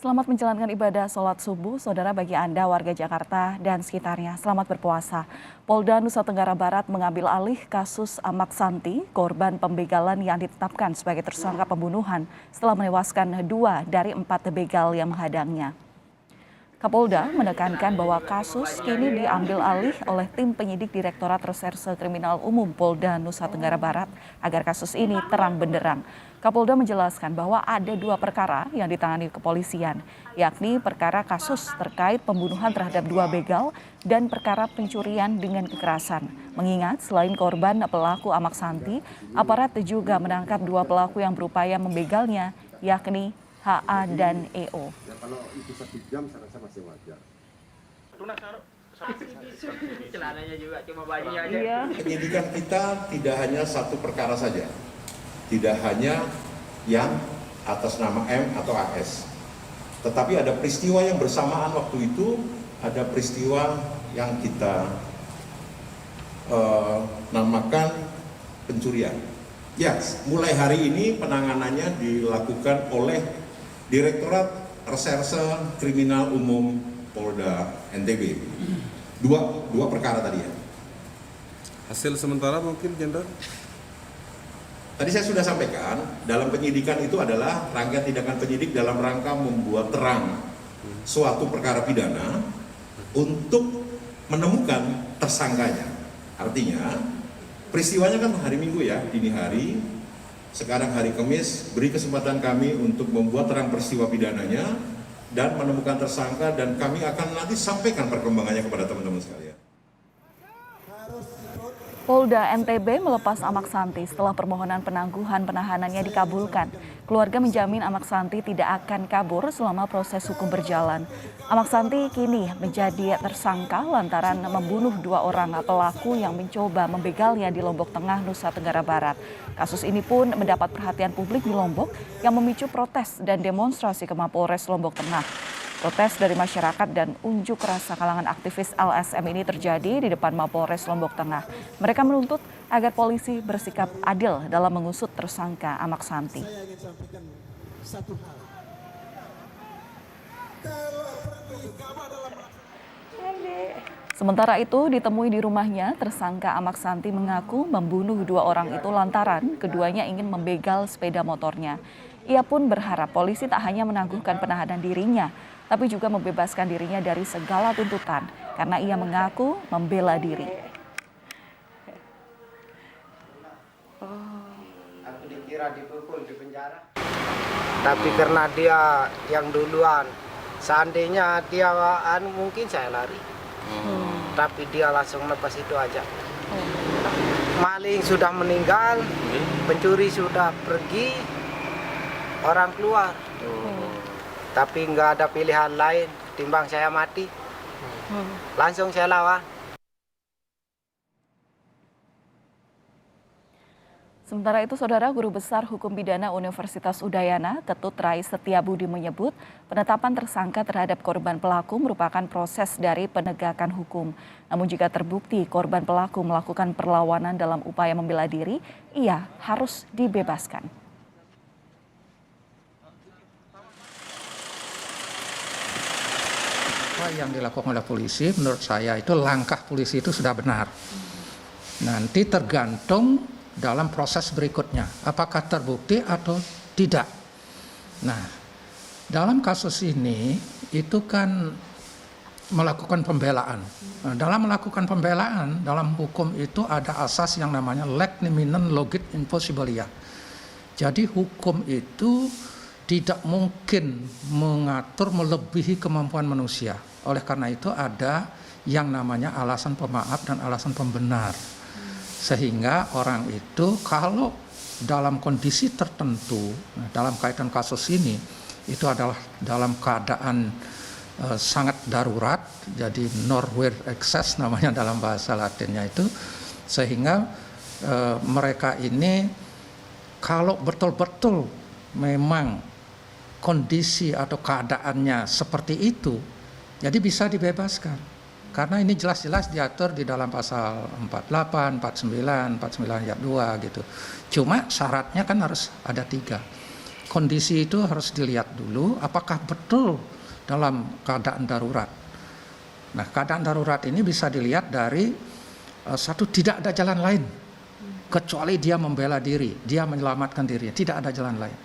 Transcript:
Selamat menjalankan ibadah sholat subuh, saudara bagi Anda warga Jakarta dan sekitarnya. Selamat berpuasa. Polda Nusa Tenggara Barat mengambil alih kasus Ahmad Santi, korban pembegalan yang ditetapkan sebagai tersangka pembunuhan setelah menewaskan 2 dari 4 begal yang menghadangnya. Kapolda menekankan bahwa kasus kini diambil alih oleh tim penyidik Direktorat Reserse Kriminal Umum Polda Nusa Tenggara Barat agar kasus ini terang benderang. Kapolda menjelaskan bahwa ada 2 perkara yang ditangani kepolisian, yakni perkara kasus terkait pembunuhan terhadap 2 begal dan perkara pencurian dengan kekerasan. Mengingat selain korban pelaku Ahmad Santi, aparat juga menangkap 2 pelaku yang berupaya membegalnya, yakni HA dan EO. Ya, kalau itu 1 jam saya rasa masih wajar. Celananya juga cuma bajunya aja. Iya. Penyidikan kita tidak hanya satu perkara saja, tidak hanya yang atas nama M atau AS, tetapi ada peristiwa yang bersamaan waktu itu, ada peristiwa yang kita namakan pencurian. Ya, mulai hari ini penanganannya dilakukan oleh Direktorat Reserse Kriminal Umum Polda NTB. Dua perkara tadi ya. Hasil sementara mungkin, Jenderal? Tadi saya sudah sampaikan, dalam penyidikan itu adalah rangkaian tindakan penyidik dalam rangka membuat terang suatu perkara pidana untuk menemukan tersangkanya. Artinya, peristiwanya kan hari Minggu ya, dini hari. Sekarang hari Kamis, beri kesempatan kami untuk membuat terang peristiwa pidananya dan menemukan tersangka, dan kami akan nanti sampaikan perkembangannya kepada teman-teman sekalian. Polda NTB melepas Ahmad Santi setelah permohonan penangguhan penahanannya dikabulkan. Keluarga menjamin Ahmad Santi tidak akan kabur selama proses hukum berjalan. Ahmad Santi kini menjadi tersangka lantaran membunuh 2 orang pelaku yang mencoba membegalnya di Lombok Tengah, Nusa Tenggara Barat. Kasus ini pun mendapat perhatian publik di Lombok yang memicu protes dan demonstrasi ke Mapolres Lombok Tengah. Protes dari masyarakat dan unjuk rasa kalangan aktivis LSM ini terjadi di depan Mapolres Lombok Tengah. Mereka menuntut agar polisi bersikap adil dalam mengusut tersangka Ahmad Santi. Saya ingin sampaikan satu hal. Sementara itu, ditemui di rumahnya, tersangka Ahmad Santi mengaku membunuh 2 orang itu lantaran keduanya ingin membegal sepeda motornya. Ia pun berharap polisi tak hanya menangguhkan penahanan dirinya, tapi juga membebaskan dirinya dari segala tuntutan karena ia mengaku membela diri. Aku dikira dipukul di penjara. Tapi karena dia yang duluan, seandainya dia mungkin saya lari. Tapi dia langsung lepas itu aja. Maling sudah meninggal, pencuri sudah pergi, orang keluar. Tapi nggak ada pilihan lain, timbang saya mati. Langsung saya lawan. Sementara itu, Saudara, Guru Besar Hukum Pidana Universitas Udayana, Ketut Rai Setiabudi menyebut penetapan tersangka terhadap korban pelaku merupakan proses dari penegakan hukum. Namun jika terbukti korban pelaku melakukan perlawanan dalam upaya membela diri, ia harus dibebaskan. Apa yang dilakukan oleh polisi, menurut saya itu langkah polisi itu sudah benar. Nanti tergantung dalam proses berikutnya, apakah terbukti atau tidak. Nah, dalam kasus ini itu kan melakukan pembelaan. Nah, dalam melakukan pembelaan, dalam hukum itu ada asas yang namanya leg niminen logit impossibilia. Jadi hukum itu tidak mungkin mengatur melebihi kemampuan manusia. Oleh karena itu ada yang namanya alasan pemaaf dan alasan pembenar. Sehingga orang itu kalau dalam kondisi tertentu, dalam kaitan kasus ini, itu adalah dalam keadaan sangat darurat, jadi nowhere excess namanya dalam bahasa Latinnya itu, sehingga mereka ini kalau betul-betul memang kondisi atau keadaannya seperti itu, jadi bisa dibebaskan. Karena ini jelas-jelas diatur di dalam pasal 48, 49, 49 ayat 2 gitu. Cuma syaratnya kan harus ada 3. kondisi itu harus dilihat dulu apakah betul dalam keadaan darurat. Nah, keadaan darurat ini bisa dilihat dari satu, tidak ada jalan lain kecuali dia membela diri, dia menyelamatkan dirinya, tidak ada jalan lain.